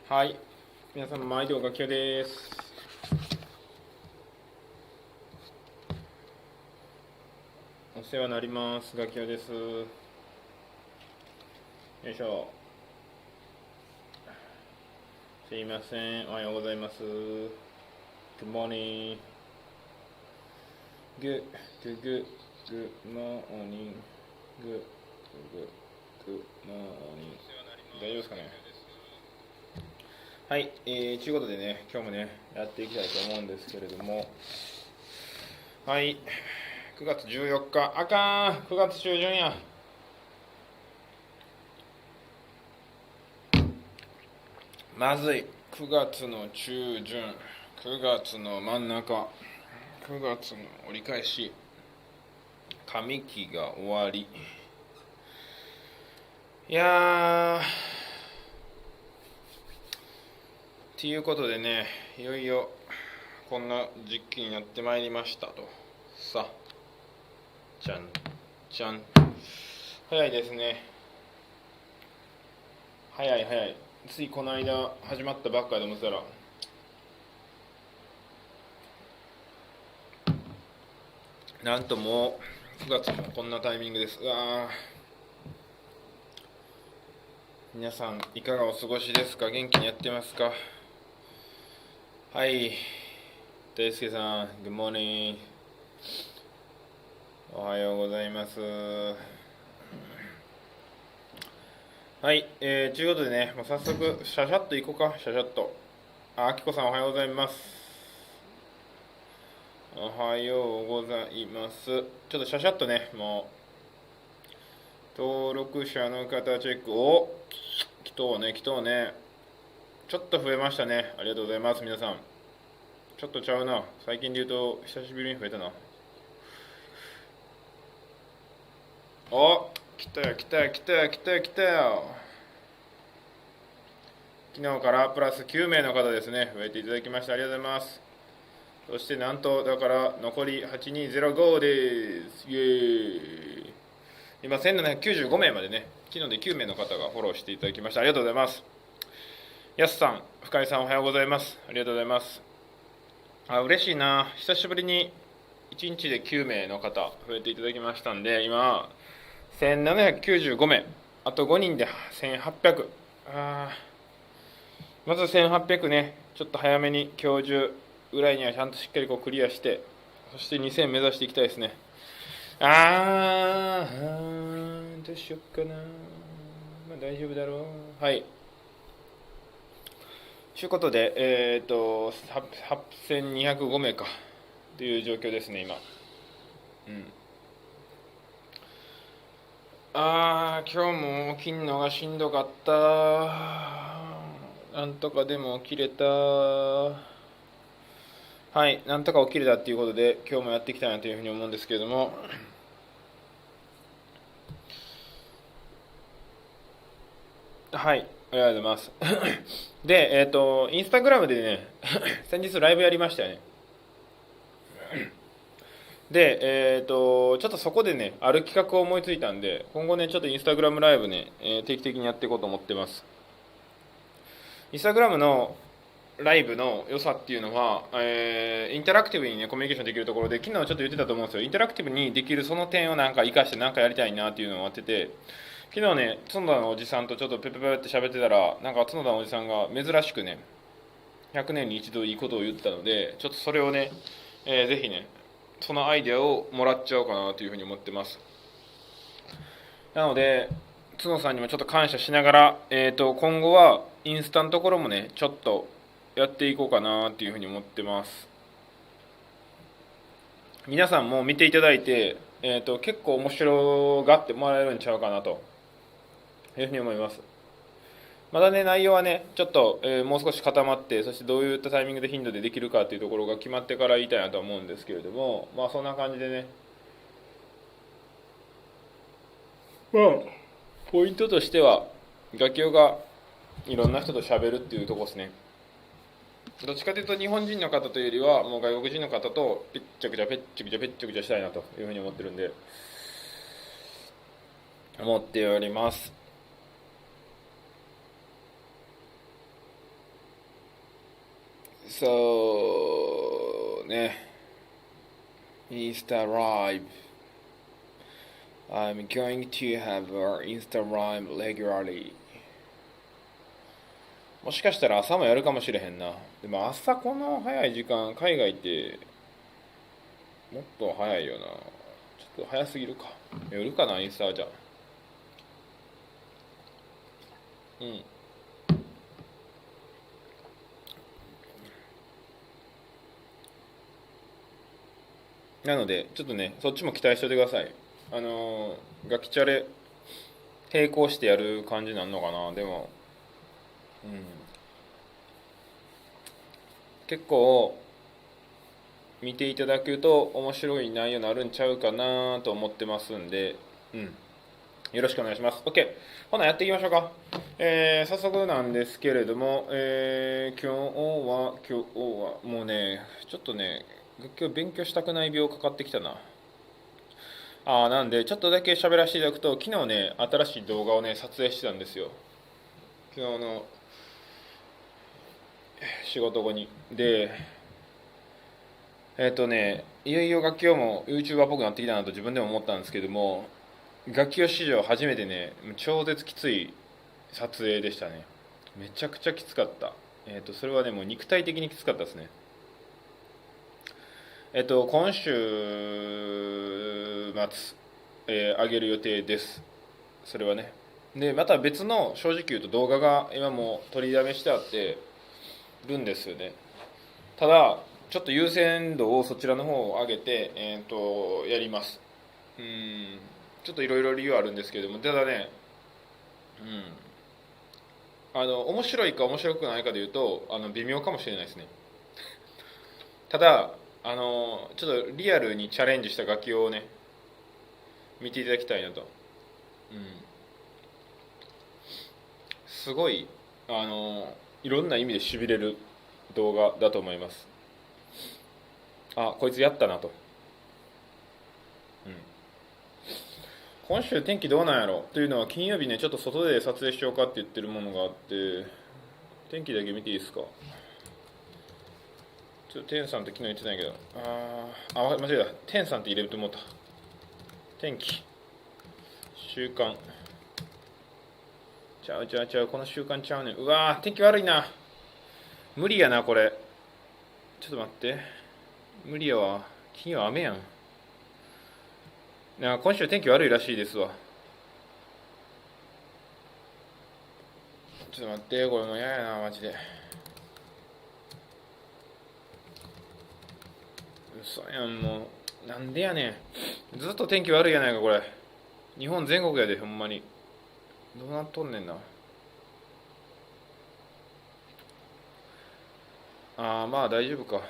はい、皆さん毎度ガキオです。お世話になります。ガキオです。よいしょ。すいません、おはようございます。Good morning. Good morning. Good morning. 大丈夫ですかね。はい、ということでね、今日もね、やっていきたいと思うんですけれども、はい、9月14日、あかん、9月中旬や。まずい、9月の中旬、9月の真ん中、9月の折り返し、上期が終わり。いやということでね、いよいよこんな時期になってまいりましたと。さあ、じゃんじゃん。早いですね。早い。ついこの間始まったばっかりで思ってたら、なんともう9月もこんなタイミングです。うわ、皆さんいかがお過ごしですか？元気にやってますか？はい、大輔さん、Good morning。おはようございます。はい、ということでね、もう早速、シャシャッといこうか、シャシャッと。あきこさん、おはようございます。おはようございます。ちょっとシャシャッとね、もう、登録者の方チェック。お、来とうね。ちょっと増えましたね。ありがとうございます、皆さん。ちょっとちゃうな。最近で言うと、久しぶりに増えたな。お、来たよ。昨日からプラス9名の方ですね、増えていただきましてありがとうございます。そしてなんと、だから残り8205です。イエーイ。今1795名までね、昨日で9名の方がフォローしていただきました。ありがとうございます。やすさん、深井さん、おはようございます。ありがとうございます。嬉しいな。久しぶりに1日で9名の方増えていただきましたんで、今1795名、あと5人で1800。まず1800ね、ちょっと早めに今日中ぐらいにはちゃんとしっかりクリアして、そして2000目指していきたいですね。どうしよっかな。大丈夫だろう。はい。ということで、8205名かという状況ですね、今。今日も起きんのがしんどかった。なんとかでも起きれた。はい、なんとか起きれたっていうことで、今日もやっていきたいなというふうに思うんですけれども、はい、ありがとうございます。で、インスタグラムでね、先日ライブやりましたよね。で、ちょっとそこでね、ある企画を思いついたんで、今後ね、ちょっとインスタグラムライブね、定期的にやっていこうと思ってます。インスタグラムのライブの良さっていうのは、インタラクティブにね、コミュニケーションできるところで、昨日ちょっと言ってたと思うんですよ。インタラクティブにできるその点をなんか活かしてなんかやりたいなっていうのをやってて、昨日ね、角田のおじさんとちょっとペペペって喋ってたら、なんか角田のおじさんが珍しくね、100年に一度いいことを言ってたので、ちょっとそれをね、ぜひね、そのアイデアをもらっちゃおうかなというふうに思ってます。なので、角さんにもちょっと感謝しながら、今後はインスタのところもね、ちょっとやっていこうかなというふうに思ってます。皆さんも見ていただいて、結構面白がってもらえるんちゃうかなというふうに思います。まだね、内容はね、ちょっと、もう少し固まって、そしてどういったタイミングで頻度でできるかっていうところが決まってから言いたいなと思うんですけれども、まあそんな感じでね、ポイントとしては、ガキオがいろんな人と喋るっていうところですね。どっちかというと日本人の方というよりは、もう外国人の方とペッチャクチャしたいなというふうに思ってるんで、思っております。そうね、インスタライブ。I'm going to have an Insta Live regularly. もしかしたら朝もやるかもしれへんな。でも朝この早い時間、海外ってもっと早いよな。ちょっと早すぎるか。夜かな、インスタじゃ。うん。なので、ちょっとね、そっちも期待しておいてください。ガキチャレ並行してやる感じになるのかな。でも、結構見ていただくと面白い内容になるんちゃうかなと思ってますんで、よろしくお願いします。 OK、 ほなやっていきましょうか。早速なんですけれども、今日はもうね、ちょっとね、今日勉強したくない病かかってきたな。なんでちょっとだけ喋らせていただくと、昨日ね、新しい動画をね撮影してたんですよ、昨日の仕事後に。で、いよいよ楽器をも YouTuber っぽくなってきたなと自分でも思ったんですけども、楽器を史上初めてね、超絶きつい撮影でしたね。めちゃくちゃきつかった。それはね、もう肉体的にきつかったですね。今週末、上げる予定です。それはね。で、また別の、正直言うと動画が今もう取りだめしてあってるんですよね。ただ、ちょっと優先度をそちらの方を上げて、やります。ちょっといろいろ理由はあるんですけれども、ただね、面白いか面白くないかでいうと、微妙かもしれないですね。ただ、ちょっとリアルにチャレンジした楽器をね、見ていただきたいなと。すごい、いろんな意味でしびれる動画だと思います。こいつやったなと。今週天気どうなんやろというのは、金曜日ね、ちょっと外で撮影しようかって言ってるものがあって、天気だけ見ていいですか。ちょっと天さんって昨日言ってたんやけど、間違えた。天さんって入れると思った。天気、週間、ちゃう、この週間ちゃうねん。うわー、天気悪いな。無理やな、これ。ちょっと待って。無理やわ。金曜雨やん。今週天気悪いらしいですわ。ちょっと待って、これもう嫌やな、マジで。嘘やん、もう。なんでやねん。ずっと天気悪いやないか、これ。日本全国やで、ほんまに。どうなっとんねんな。まあ大丈夫か。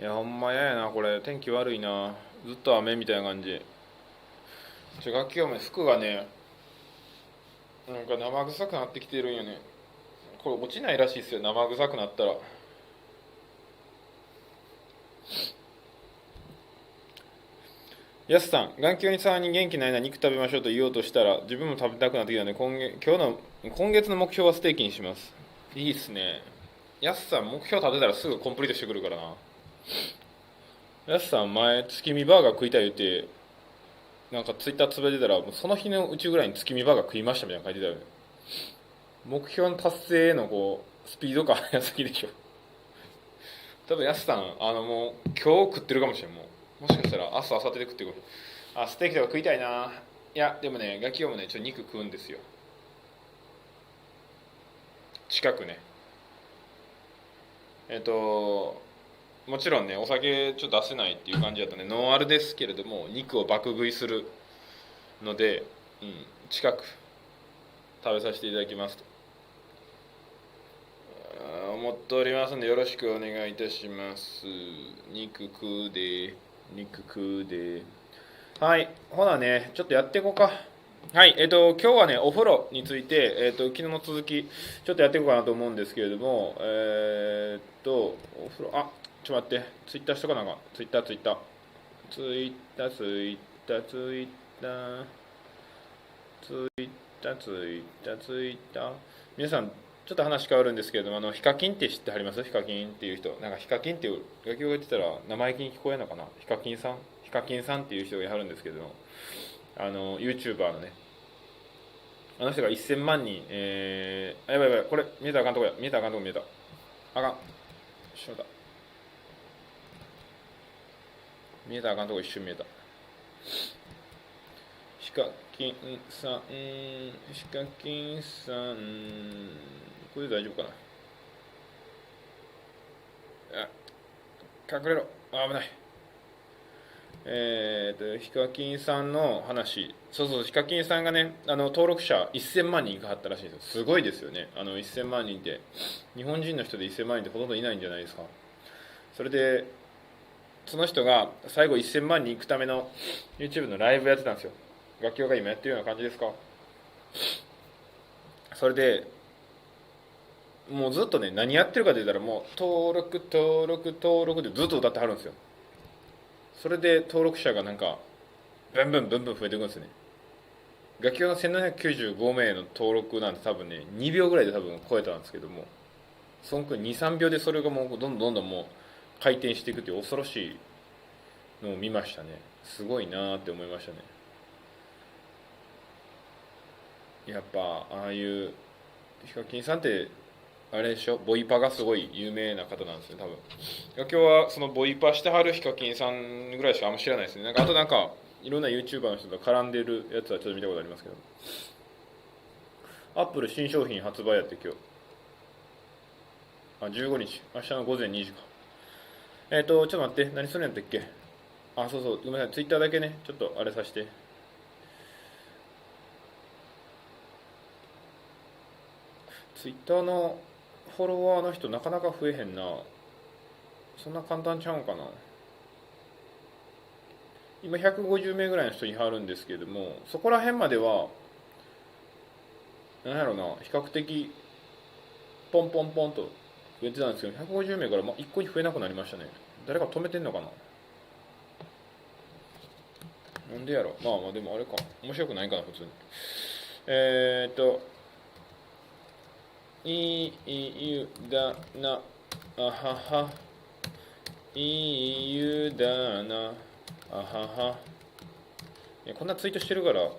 いや、ほんま嫌やな、これ。天気悪いな。ずっと雨みたいな感じ。楽器は服がね、なんか生臭くなってきてるんよね。これ落ちないらしいっすよ、生臭くなったら。やすさん、眼球にさんに元気ないな、肉食べましょうと言おうとしたら、自分も食べたくなってきたので、今月の目標はステーキにします。いいっすね。やすさん、目標立てたらすぐコンプリートしてくるからな。やすさん、前、月見バーガー食いたい言って、なんかツイッターつぶやいてたら、もうその日のうちぐらいに月見バーガー食いましたみたいな書いてたよね。目標の達成へのスピード感早すぎでしょ。多分やすさん、もう今日食ってるかもしれん。もしかしたら明日明後日で食ってくる。ステーキとか食いたいな。いやでもね、ガキオもね肉食うんですよ、近くね。もちろんね、お酒ちょっと出せないっていう感じだったね、ノンアルですけれども肉を爆食いするので、近く食べさせていただきますと思っておりますので、よろしくお願いいたします。肉食うで。はい、ほなね、ちょっとやっていこうか。はい、今日はね、お風呂について、昨日の続き、ちょっとやっていこうかなと思うんですけれども、お風呂、ちょっと待って、ツイッターしとかなあかん。ツイッター。皆さん、ちょっと話変わるんですけれども、ヒカキンって知ってはります？ヒカキンっていう人、なんかヒカキンっていうガキが言ってたら生意気に聞こえるのかな。ヒカキンさんっていう人がいはるんですけども、YouTuber のね、あの人が1000万人、やばいやばい、これ見えたらあかんとこや、見えたらあかんとこ見えた、あかん、しまった、見えたらあかんとこ一瞬見えた。ヒカキンさん、ヒカキンさん、これで大丈夫かな。隠れろ、危ない。ヒカキンさんの話、そうヒカキンさんがね、登録者1000万人いかはったらしいんですよ。すごいですよね。1000万人って、日本人の人で1000万人ってほとんどいないんじゃないですか。それで、その人が最後1000万人行くための YouTube のライブやってたんですよ。楽器が今やってるような感じですか。それで、もうずっとね、何やってるかと言ったら、もう登録でずっと歌ってはるんですよ。それで登録者がなんかブンブン増えていくんですね。楽器の1795名の登録なんて多分ね、2秒ぐらいで多分超えたんですけども、その2、3秒でそれがもうどんどんもう回転していくっていう恐ろしいのを見ましたね。すごいなーって思いましたね。やっぱああいうヒカキンさんってあれでしょ、ボイパがすごい有名な方なんですね、多分。今日はそのボイパしてはるヒカキンさんぐらいしかあんま知らないですね。あといろんな YouTuber の人と絡んでるやつはちょっと見たことありますけど。アップル新商品発売やって今日。15日。明日の午前2時か。ちょっと待って、何するんやったっけ。そう、ごめんなさい、Twitter だけね、ちょっとあれさせて。Twitter のフォロワーの人なかなか増えへんな。そんな簡単ちゃうんかな。今150名ぐらいの人にはるんですけれども、そこら辺まではなんやろな、比較的ポンポンポンと増えてたんですけど、150名から一個に増えなくなりましたね。誰か止めてんのかな。なんでやろ。まあでもあれか、面白くないかな普通に。いいだな、あはは、いいだな、あはは。こんなツイートしてるから増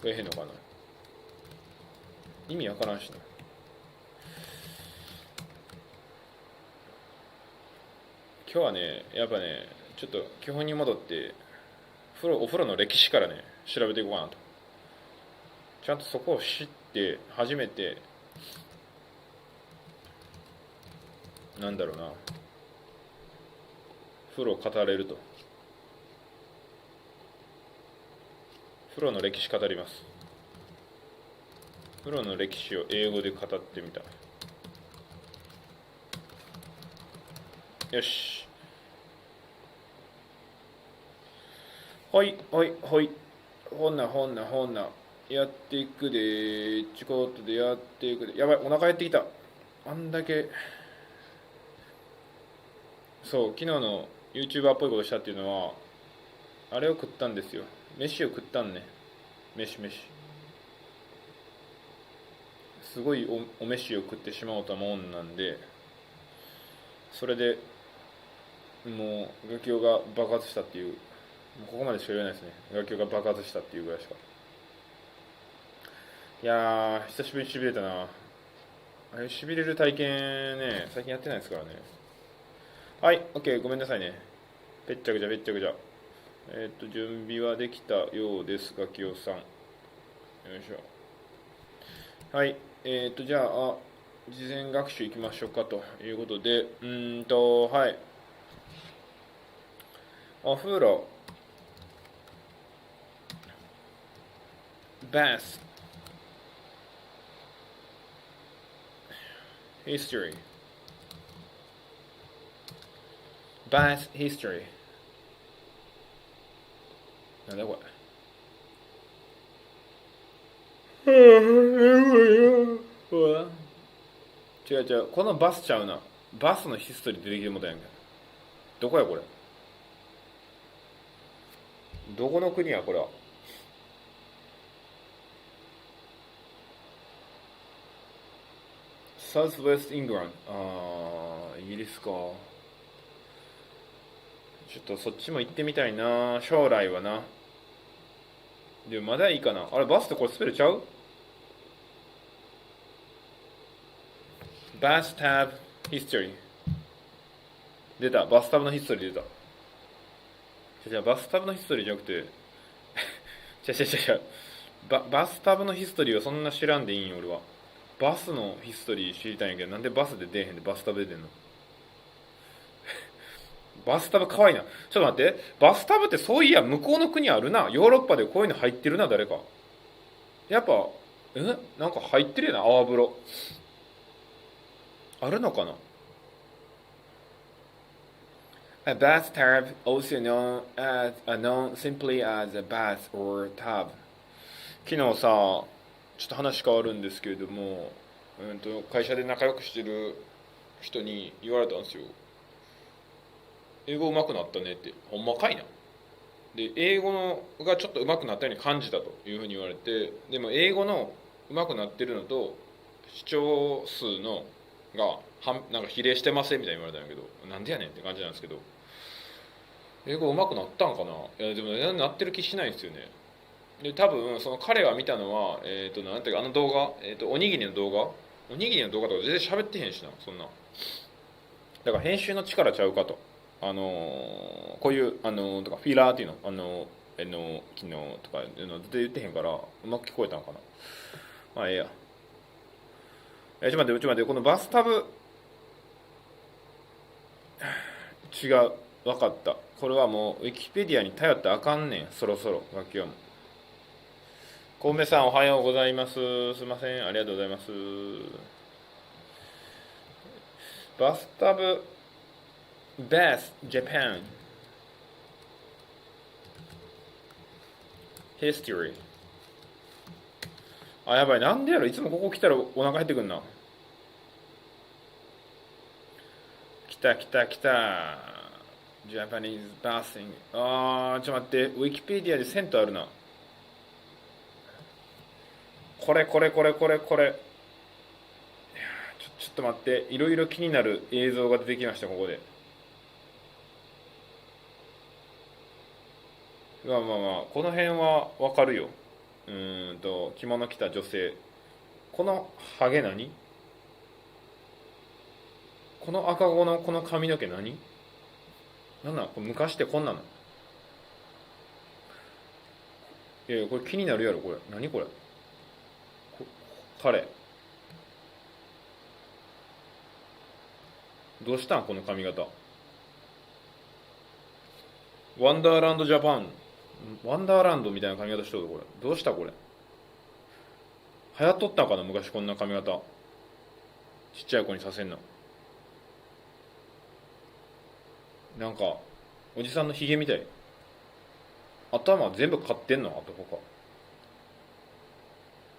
えへんのかな。意味わからんしな。今日はね、やっぱね、ちょっと基本に戻ってお風呂の歴史からね、調べていこうかなと。ちゃんとそこを知って初めて、なんだろうな、風呂を語れると。風呂の歴史語ります。風呂の歴史を英語で語ってみた。よし。ほい。ほんな。やっていくでちことでやっていくで。やばい、お腹減ってきた。あんだけ。そう、昨日の YouTuber っぽいことしたっていうのは、あれを食ったんですよ。飯を食ったんね。飯。すごいお飯を食ってしまうたもんなんで、それでもうガキオが爆発したっていう、ここまでしか言えないですね。ガキオが爆発したっていうぐらいしか。いやー、久しぶりにしびれたな。あれ、しびれる体験ね、最近やってないですからね。はい、OK、ごめんなさいね。ぺっちゃくちゃ。準備はできたようです、ガキオさん。よいしょ。はい、じゃあ、事前学習いきましょうかということで、はい。お風呂、bath, history, bath history。なんだこれ。違う、このバスちゃうな。バスのヒストリー出てきてもたやんけ。どこやこれ。どこの国やこれは。Southwest England。イギリスか。ちょっとそっちも行ってみたいな、将来はな。でもまだいいかな。あれ、バスってこれスペルちゃう？ Bathtub History。出た。バスタブのヒストリー出た。じゃあバスタブのヒストリーじゃなくてバスタブのヒストリーはそんな知らんでいいんよ俺は。バスのヒストリー知りたいんやけど、なんでバスで出えへんでバスタブで出んの？バスタブかわいいな。ちょっと待って、バスタブってそういや向こうの国あるな。ヨーロッパでこういうの入ってるな、誰か。やっぱなんか入ってるよな、泡風呂あるのかな。A bathtub, also known simply as a bath or tub。昨日さ、ちょっと話変わるんですけれども、会社で仲良くしてる人に言われたんですよ。英語上手くなったねって。ほんまかいな。で、英語のがちょっと上手くなったように感じたというふうに言われて、でも英語の上手くなってるのと視聴数のがなんか比例してませんみたいに言われたんやけど、なんでやねんって感じなんですけど、英語上手くなったんかな。いやでもなってる気しないんですよね。で多分その彼が見たのはなんていうか、あの動画、おにぎりの動画とか全然喋ってへんしな、そんな。だから編集の力ちゃうかと。こういうとかフィーラーっていうの昨日とかいうの絶対言ってへんからうまく聞こえたのかな。まあええや。ちょっと待って、このバスタブ違う、分かった。これはもうウィキペディアに頼ってあかんねん、そろそろ楽器はも。小梅さんおはようございます。すいません、ありがとうございます。バスタブBath Japan History。 あ、やばい、なんでやろ、いつもここ来たらお腹減ってくんな。来たJapanese bathing。 ちょっと待って、ウィキペディアで銭湯あるな。これちょっと待って、いろいろ気になる映像が出てきました。ここでまあこの辺はわかるよ。着物着た女性。このハゲ何？この赤子のこの髪の毛何？なんなん？昔ってこんなの？いやこれ気になるやろ。これ何これ？彼どうしたんこの髪型。ワンダーランドジャパン、ワンダーランドみたいな髪型しとる。これどうした？これ流行っとったんかな昔、こんな髪型。ちっちゃい子にさせんの。なんかおじさんのヒゲみたい。頭全部買ってんの？あと他。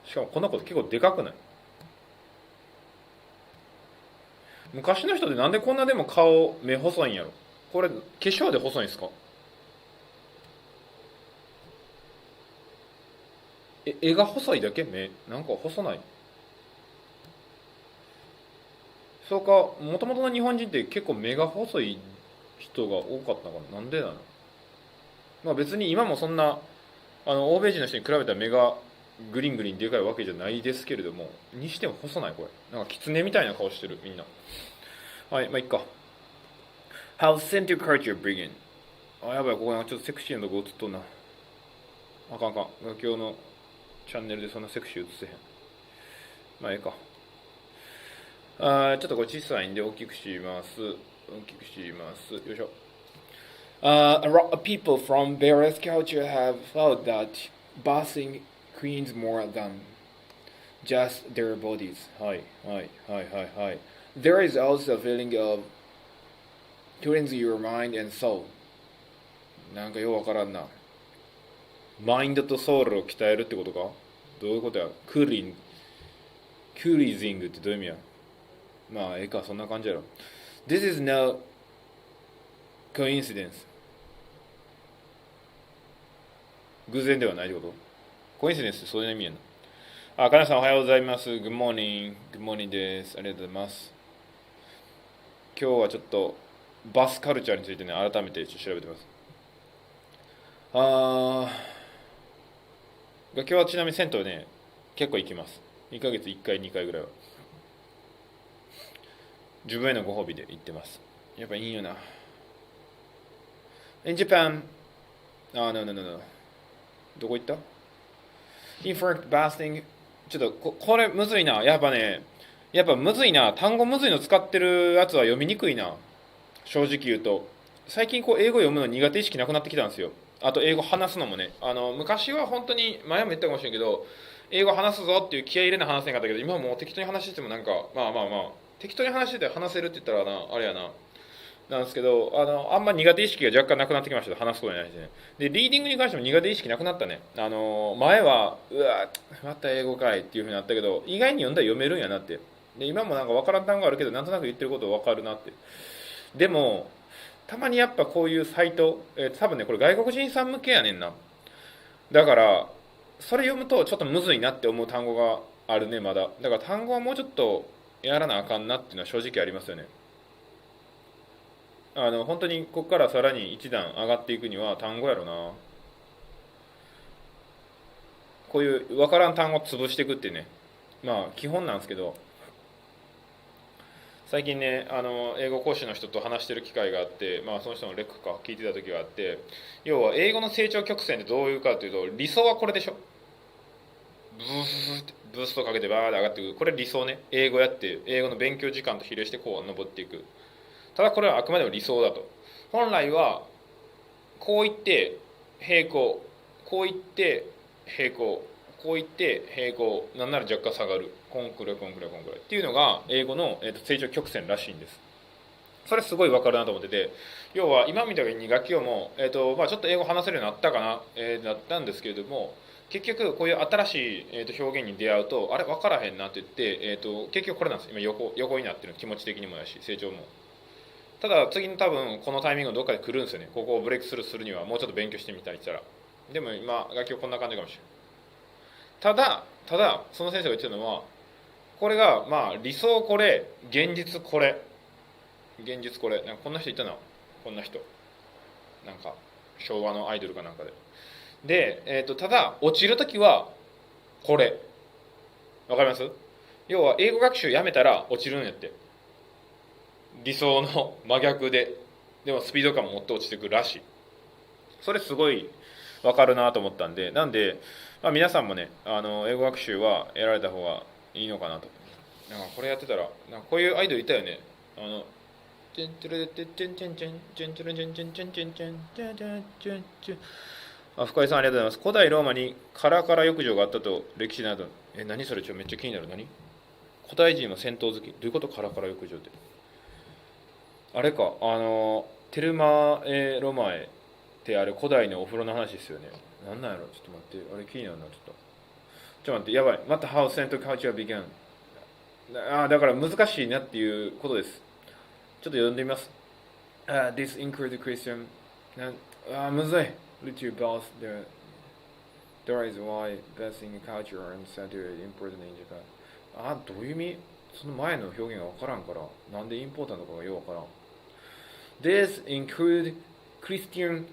しかもこの子結構でかくない？昔の人でなんでこんなでも顔目細いんやろ。これ化粧で細いんすか？絵が細いだけ？目なんか細ない？そうか、もともとの日本人って結構目が細い人が多かったのかな。なんでなの？まあ別に今もそんな欧米人の人に比べたら目がグリングリンでかいわけじゃないですけれども、にしても細ない。これなんか狐みたいな顔してるみんな。はい、まあいっか。How sent your culture begin。 やばい、ここなんかちょっとセクシーなとこ映っとんな。あかん。ガキオのチャンネルでそんなセクシー映せへん。まあええか。ちょっとこれ小さいんで大きくします。よいしょ。A lot of people from various cultures have felt that bathing cleans more than just their bodies. はい。There is also a feeling of cleansing your mind and soul。 なんかようわからんな。マインドとソウルを鍛えるってことか？どういうことや？クーリージングってどういう意味や？まあええか、そんな感じやろ。This is no coincidence。 偶然ではないってこと？コインシデンスってそういう意味やな。かなさんおはようございます。Good morning. Good morning です。ありがとうございます。今日はちょっとバスカルチャーについてね、改めてちょっと調べてます。今日はちなみに銭湯ね、結構行きます。2ヶ月1回、2回ぐらいは。自分へのご褒美で行ってます。やっぱいいよな。In Japan, no. どこ行った ?Inferred basting. ちょっとこれむずいな。やっぱむずいな。単語むずいの使ってるやつは読みにくいな。正直言うと。最近英語読むの苦手意識なくなってきたんですよ。あと英語話すのもね。昔は本当に、前も言ったかもしれんけど、英語話すぞっていう気合い入れな話せんかったけど、今はもう適当に話してもまあ、適当に話してて話せるって言ったらな、あれやな。なんですけど、あんま苦手意識が若干なくなってきました。話すことに対してね。で、リーディングに関しても苦手意識なくなったね。前は、また英語かいっていう風になったけど、意外に読んだら読めるんやなって。で、今も分からん単語あるけど、なんとなく言ってること分かるなって。でも、たまにやっぱこういうサイト、多分ね、これ外国人さん向けやねんな。だから、それ読むとちょっとむずいなって思う単語があるね、まだ。だから単語はもうちょっとやらなあかんなっていうのは正直ありますよね。本当にここからさらに一段上がっていくには単語やろな。こういう分からん単語を潰していくってね、まあ基本なんですけど、最近ね、英語講師の人と話してる機会があって、まあその人のレックか聞いてた時があって、要は英語の成長曲線ってどういうかというと、理想はこれでしょ。ブーストかけてバーで上がっていく。これ理想ね。英語やって、英語の勉強時間と比例してこう登っていく。ただこれはあくまでも理想だと。本来はこういって平行、こういって平行、こういって平行、なんなら若干下がる、こんくらいっていうのが英語の成長曲線らしいんです。それすごい分かるなと思ってて、要は今みたいに楽器をも、ちょっと英語話せるようになったかな、なったんですけれども、結局こういう新しい、表現に出会うと、あれ分からへんなって言って、結局これなんです。今横になってる、気持ち的にもやし成長も。ただ次の多分このタイミングのどっかで来るんですよね。ここをブレイクスルーするにはもうちょっと勉強してみたりしたら。でも今楽器はこんな感じかもしれない。ただその先生が言ってるのは、これがまあ理想これ、現実これ、なんかこんな人いたな、こんな人なんか昭和のアイドルかなんかで、ただ落ちるときはこれ、わかります？要は英語学習やめたら落ちるんやって。理想の真逆で、でもスピード感も持って落ちてくるらしい。それすごい分かるなと思ったんで、なんで、まあ、皆さんもね、英語学習はやられた方がいいのかなと。なんかこれやってたら、なんかこういうアイドルいたよね。チェンチェルチェンチェンチェンチェンチェンチェルチェンチェンチェンチェンチェンチェンチェンチェンチェン。深井さんありがとうございます。古代ローマにカラカラ浴場があったと歴史など。何それ？めっちゃ気になる。何？古代人は戦闘好き。どういうこと？カラカラ浴場って。あれか、テルマエロマエってあれ古代のお風呂の話ですよね。なんなんやろ、ちょっと待って、あれ気になるな、ちょっと待って、やばい、また How Sent Culture Began。だから難しいなっていうことです。ちょっと読んでみます。This includes Christian。むずい。Literary both there is why bathing culture and satire is important in Japan。どういう意味？その前の表現が分からんから、なんでインポータントかがよく分からん。This include Christian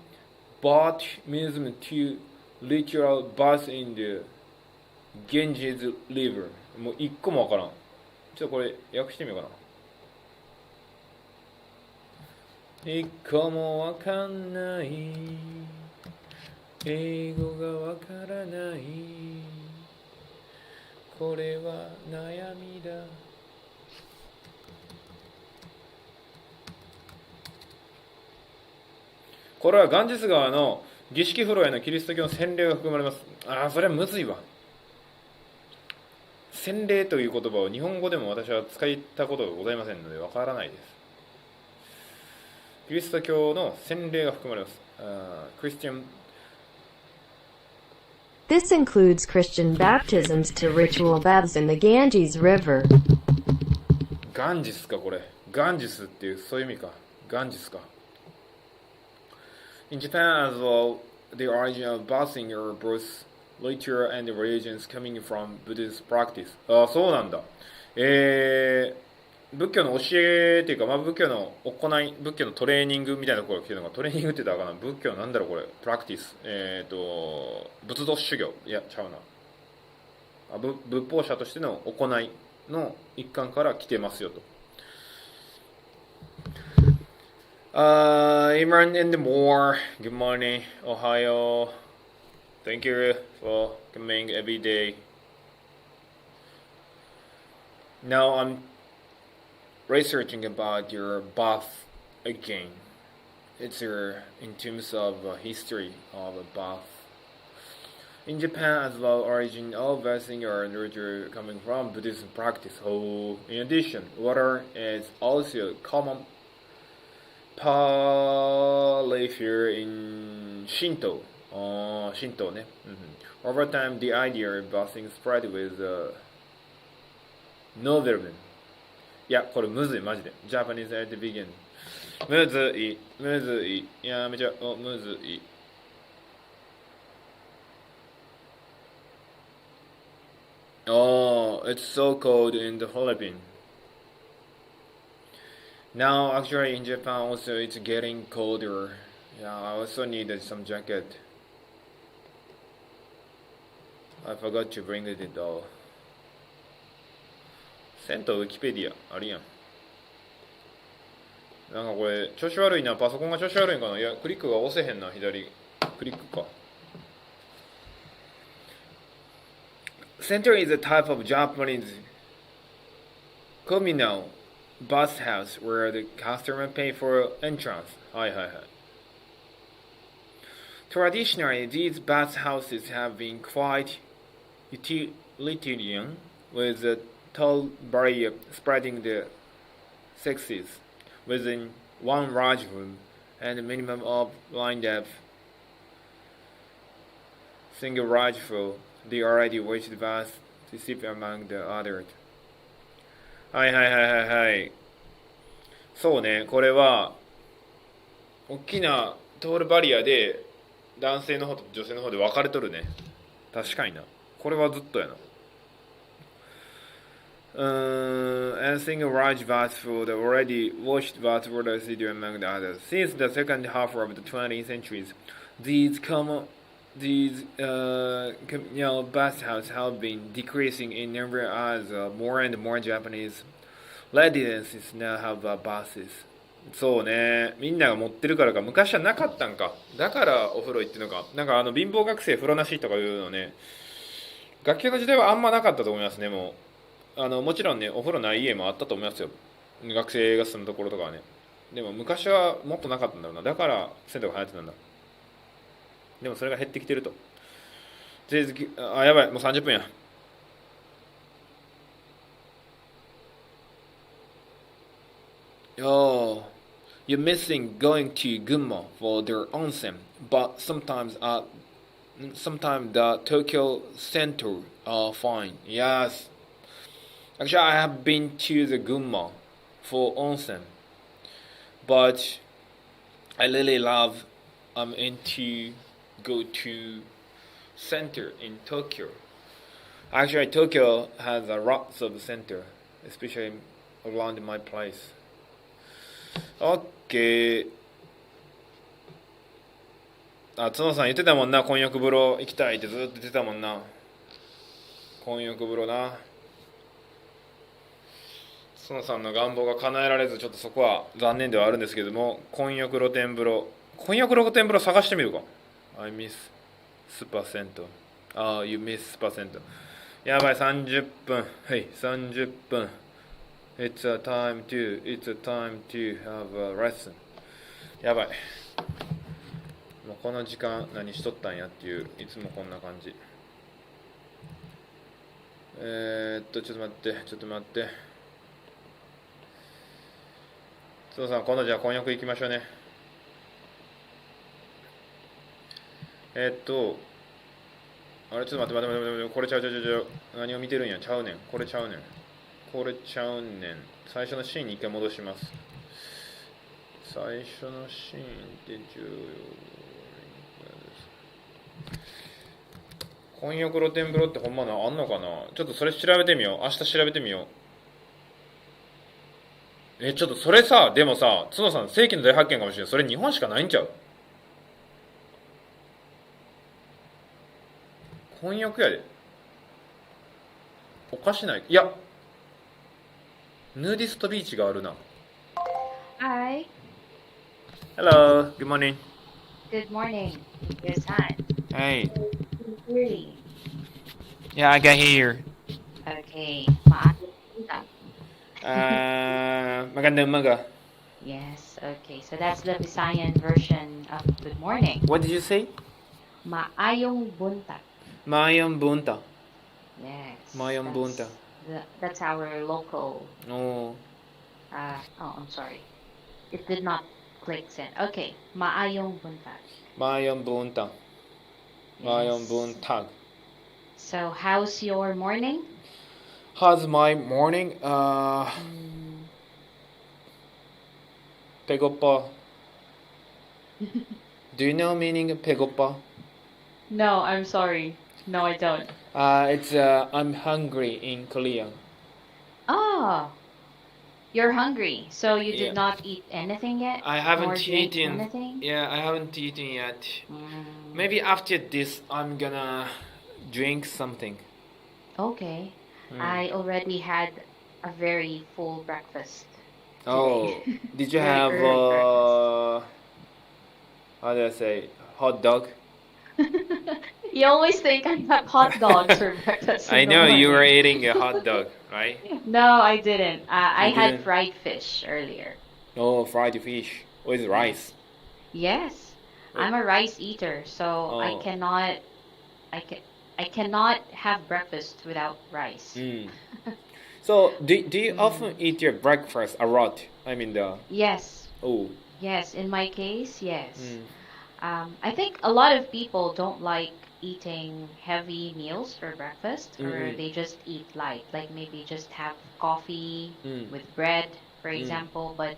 baptism to literal bath in the Ganges River。もう一個も分からん。ちょっとこれ訳してみようかな。一個も分かんない。英語が分からない。これは悩みだ。これはガンジス川の儀式風呂へのキリスト教の洗礼が含まれます。それはむずいわ。洗礼という言葉を日本語でも私は使ったことがございませんのでわからないです。キリスト教の洗礼が含まれます。Christian This includes Christian baptisms to ritual baths in the Ganges River. ガンジスかこれ。ガンジスっていうそういう意味か。ガンジスか。In Japan as well, the origin of bathing or both literature and religions coming from Buddhist practice. ああ、そうなんだ。仏教の教えっていうか、まあ、仏教の行い、仏教のトレーニングみたいなところが来てるのが、トレーニングって言ったらかな、仏教なんだろうこれ、プラクティス、仏道修行、いや、ちゃうな。仏法者としての行いの一環から来てますよと。Imran and more. Good morning. Ohio. Thank you for coming every day. Now I'm researching about your bath again. It's in terms of history of a bath. In Japan as well, origin of bathing or literature coming from Buddhism practice. So, in addition, water is also common polyfer in Shinto. Shinto ね。Over time, the idea of bathing spread with noblemen. いや、これむずい、マジで。Japanese at the beginning. むずい。やめちゃお、むずい。Oh, it's so cold in the Philippines. Now, actually, in Japan also it's getting colder. Yeah, I also needed some jacket. I forgot to bring it all. 銭湯ウィキペディアあるやん。なんかこれ調子悪いな。パソコンが調子悪いんかな。いや、クリックが押せへんな。左クリックか。Center is a type of Japanese communal bathhouse where the customer pay for entrance. はいはいはい。Traditionally, these bathhouses have been quite utilitarian, with a tall barrier spreading the sexes within one large room and a minimum of line depth. Single large floor, the already washed bath to sip among the others. はいはいはいはいはい。そうね、これは大きなトールバリアで男性の方と女性の方で分かれとるね。確かにな。これはずっとやな。And single large bath for the already washed bath water residue among the others. Since the second half of the 20th century, these communal bathhouses have been decreasing in number as more and more Japanese residences now have baths. そうね、みんなが持ってるからか。昔はなかったんか。だからお風呂行ってんのか。なんか貧乏学生風呂なしとかいうのね、学級の時代はあんまなかったと思いますね。もうもちろんね、お風呂ない家もあったと思いますよ。学生が住むところとかはね。でも昔はもっとなかったんだろうな。だから銭湯が流行ってたんだ。でもそれが減ってきてると。あ、やばい、もう30分や。Oh, you're missing going to Gunma for their onsen, but sometimes the Tokyo Center are fine. Yes. Actually, I have been to the Gunma for onsen, but I really love into go to center in Tokyo. Actually, Tokyo has lots of center, especially around my place. OK。あ、角さん言ってたもんな。混浴風呂行きたいってずっと言ってたもんな。混浴風呂な。角さんの願望が叶えられず、ちょっとそこは残念ではあるんですけども、混浴露天風呂探してみるか。I miss スパ銭湯。ああ、you miss スパ銭湯。やばい、30分。はい、30分。It's a time to have a lesson. やばい。もうこの時間何しとったんやっていう、いつもこんな感じ。ちょっと待って。つのさん、今度じゃあ婚約行きましょうね。あれ、ちょっと待って。これちゃう。何を見てるんや。ちゃうねん。これちゃうねん。最初のシーンに一回戻します。最初のシーンって重要。混浴露天風呂ってほんまあんのかな。ちょっとそれ調べてみよう。明日調べてみよう。ちょっとそれさ、でもさ、角さん世紀の大発見かもしれない。それ日本しかないんちゃう？混浴やで。おかしない？いや、ヌーディストビーチがあるな。Hi. Hello, good morning. Good morning. Your son. Hey. Really? Yeah, I got here. Okay. Magandang umaga. Yes. Okay. So that's the Visayan version of good morning. What did you say? Maayong buntag. Mayong bunta. Yes. Mayong bunta. That's our local. Oh. I'm sorry. It did not click send. Okay. Maayong buntag. Mayong bunta. Mayong buntag. So how's your morning? How's my morning? 배고파. Do you know meaning 배고파? No, I'm sorry. No, I don't. It's I'm hungry in Korean. Oh, you're hungry, so you Yeah. did not eat anything yet? I Or haven't drink eaten. anything? Yeah, I haven't eaten yet. Mm, Maybe after this, I'm gonna drink something. okay. I already had a very full breakfast. Oh, did you Very have early how do I say, hot dog? You always think I have hot dogs for breakfast. I in the know you were morning. eating a hot dog, right? No, I didn't. I You had didn't? fried fish earlier. Oh, fried fish with rice. Yes, I'm a rice eater, so I Oh. cannot. I cannot have breakfast without rice. Mm. So, do you often eat your breakfast a lot? I mean Yes. oh. Yes, in my case, yes. Mm. I think a lot of people don't like eating heavy meals for breakfast, or Mm. they just eat light, like maybe just have coffee Mm. with bread, for Mm. example. But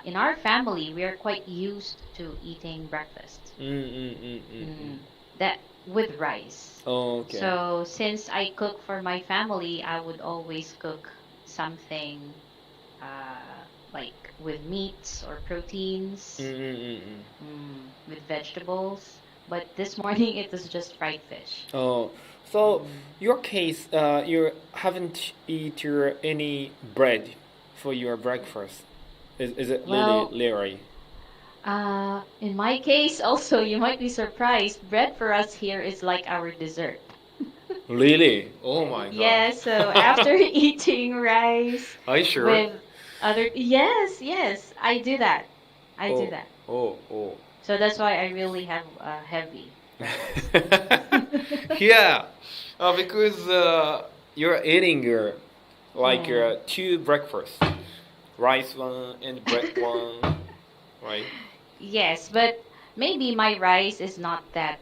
in our family, we are quite used to eating breakfast. That with rice. Oh, okay. So since I cook for my family, I would always cook something like with meats or proteins, with vegetables. But this morning it was just fried fish. Oh, so your case, you haven't eaten any bread for your breakfast. Is it Well, really rare? In my case, also, you might be surprised. Bread for us here is like our dessert. Really? Oh my god. Yeah, so after eating rice Are you sure? with other, yes, I do that. I do Oh, that. oh. So that's why I really have heavy. Yeah, because you're eating like two breakfasts, rice one and bread one, right? Yes, but maybe my rice is not that.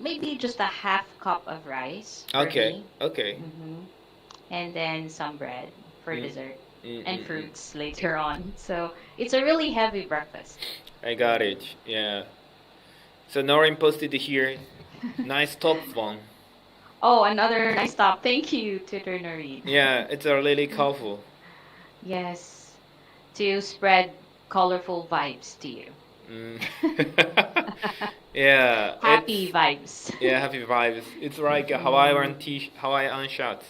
Maybe just a half cup of rice for Okay, me. okay. And then some bread for dessert and Mm. fruits later on. So it's a really heavy breakfast. I got it. Yeah. So Noreen posted here. Nice top one. Oh, another nice top. Thank you, Tutor Noreen. Yeah, it's a really colorful. Yes, to spread colorful vibes to you. Yeah. Happy vibes. Yeah, happy vibes. It's like a Hawaiian shirt.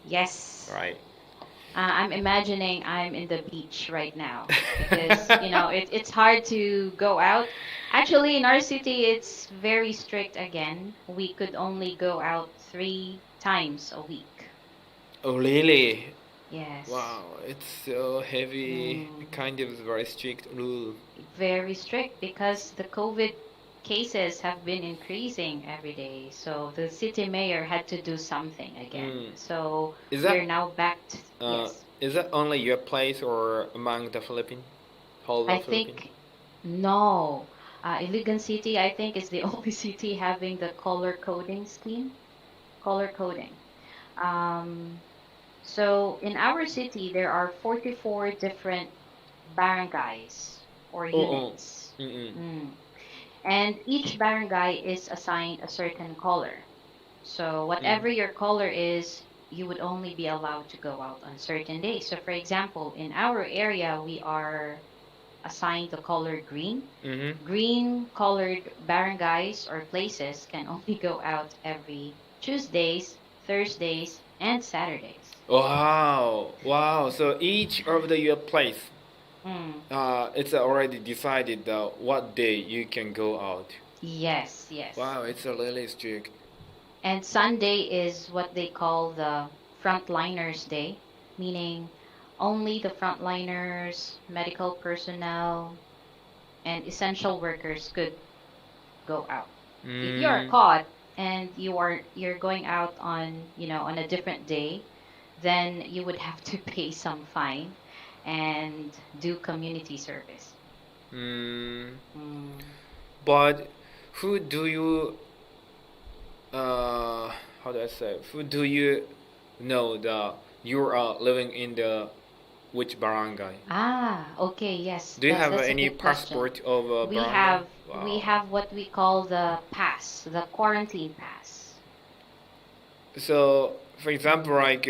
Yes. Right. I'm imagining I'm in the beach right now because it's hard to go out. Actually, in our city, it's very strict again. We could only go out 3 times a week. Oh, really? Yes. Wow, it's so heavy. Kind of very strict rule. Very strict because the COVID cases have been increasing every day. So the city mayor had to do something again. So Is that- we're now back to, yes. Is that only your place or among the Philippines? Whole I of Philippines? think no. Iligan City, I think, is the only city having the color coding scheme. Color coding. So in our city, there are 44 different barangays or units. And each barangay is assigned a certain color. So whatever your color is, you would only be allowed to go out on certain days. So for example, in our area, we are assigned the color green. Green colored barangays or places can only go out every Tuesdays, Thursdays, and Saturdays. Wow. So each of your place, it's already decided what day you can go out. Yes. Wow, it's really strict. And Sunday is what they call the frontliners day, meaning only the frontliners, medical personnel, and essential workers could go out. If you're caught and you're going out on a different day, then you would have to pay some fine and do community service. But who do you how do I say? Who do you know that you are living in the which barangay? Okay, yes. Do you have that's any a good question. passport of barangay? We have what we call the pass, the quarantine pass. So, for example, like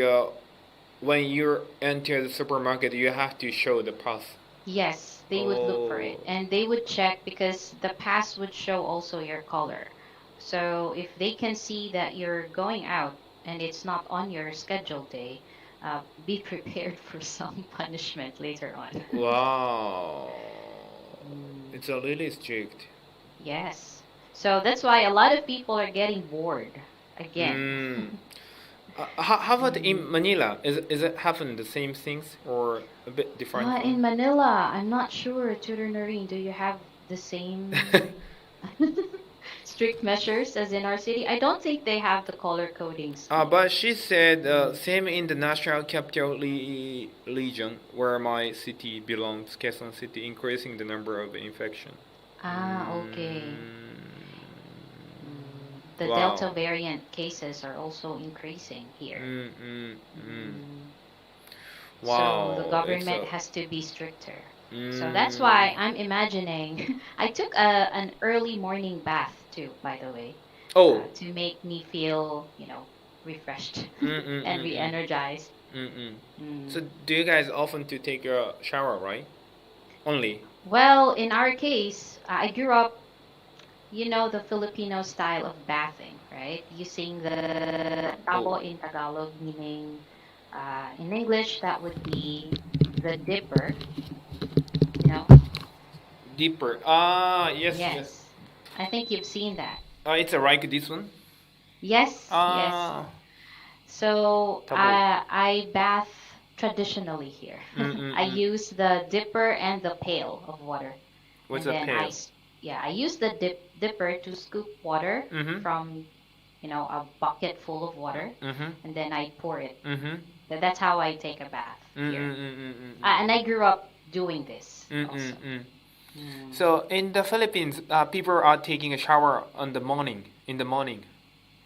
when you enter the supermarket, you have to show the pass. Yes, they would look for it, and they would check because the pass would show also your color. So if they can see that you're going out and it's not on your scheduled day, be prepared for some punishment later on. Wow. It's a really strict. Yes. So that's why a lot of people are getting bored again. How about in Manila? Is it happen the same things or a bit different? In Manila, I'm not sure. Tutor Noreen, do you have the same strict measures as in our city? I don't think they have the color codings. But she said same in the national capital region where my city belongs, Quezon City, increasing the number of infection. Okay. The Wow. Delta variant cases are also increasing here. Wow. So the government has to be stricter. So that's why I'm imagining. I took an early morning bath too, by the way. To make me feel, refreshed and re-energized. So do you guys often to take a shower, right? Only? Well, in our case, I grew up, the Filipino style of bathing, right? Using the tabo in Tagalog, meaning in English that would be the dipper. Deeper. Yes. I think you've seen that. It's like this one? Yes. So I bath traditionally here. I use the dipper and the pail of water. What's and a then pail? I use the dipper to scoop water from a bucket full of water, and then I pour it. That's how I take a bath here. And I grew up doing this also. So in the Philippines, people are taking a shower in the morning,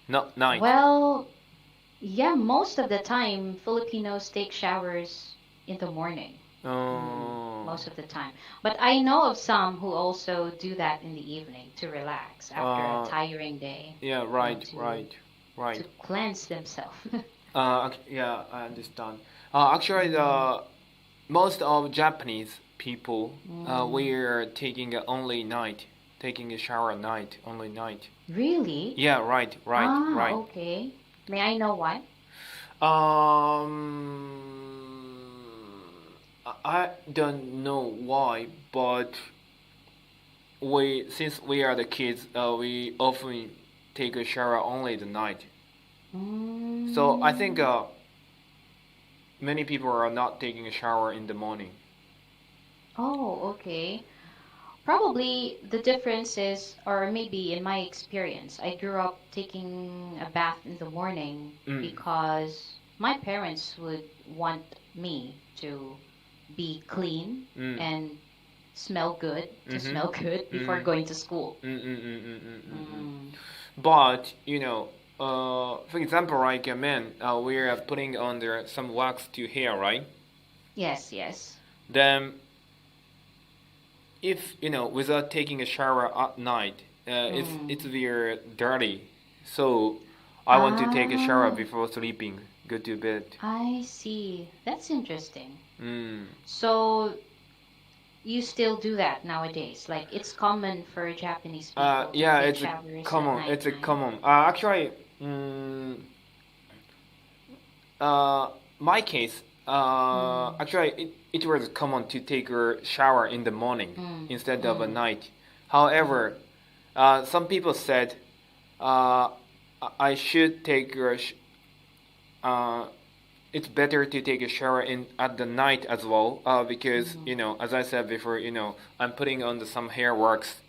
not night. Well, yeah, most of the time Filipinos take showers in the morning. Most of the time. But I know of some who also do that in the evening to relax after a tiring day. Yeah, right. To cleanse themselves. Yeah, I understand. Actually, most of Japanese people, we're taking only night, taking a shower at night, only night. Really? Yeah, right. Okay. May I know why? I don't know why, but since we are the kids, we often take a shower only at night. So I think many people are not taking a shower in the morning. Oh, okay. Probably the difference is, or maybe in my experience, I grew up taking a bath in the morning because my parents would want me to be clean and smell good, before going to school. But, for example, like a man, we are putting on some wax to hair, right? Yes. Then if without taking a shower at night, it's very dirty. So I want to take a shower before sleeping, go to bed. I see. That's interesting. Mm. So you still do that nowadays? Like it's common for Japanese people Yeah, to take it's showers common. at It's a nighttime. common. Actually, my case, actually, it was common to take a shower in the morning instead of at night. However, some people said I should take it's better to take a shower at the night as well because as I said before, I'm putting on some hair wax.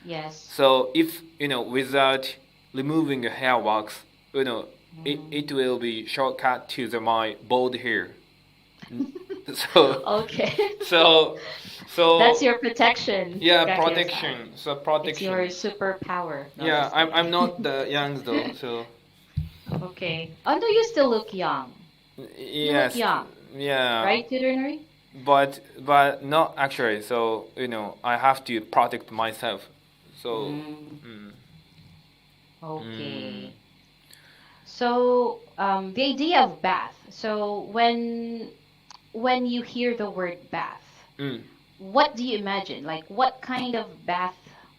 Yes. So if without removing the hair wax, it will be shortcut to my bald hair. So Okay. so That's your protection. yeah, Gakio-san. protection. So It's protection. your superpower. No, Yeah, just I'm kidding. not the young though. So Okay. Although you still look young, yes, young, yeah. right, Tutor? But not actually. So I have to protect myself. So Okay. So the idea of bath. So when you hear the word bath, what do you imagine? Like what kind of bath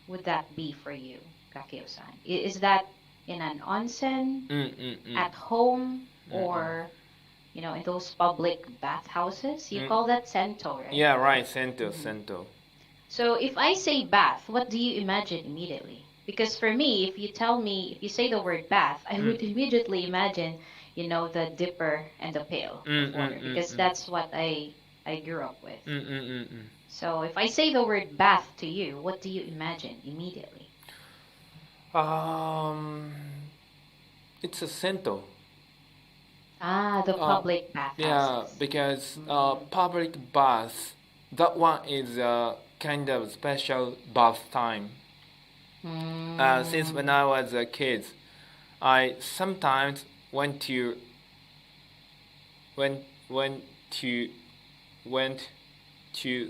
would that be for you, Gakio-san? Is that in an onsen, at home, or in those public bathhouses? You call that sento, right? Yeah, right. Sento. So if I say bath, what do you imagine immediately? Because for me, if you say the word bath, I would immediately imagine, the dipper and the pail of water, because that's what I grew up with. So if I say the word bath to you, what do you imagine immediately? It's a sento. The public bathhouses. Yeah, because public baths, that one is a kind of special bath time. Since when I was a kid, I sometimes went to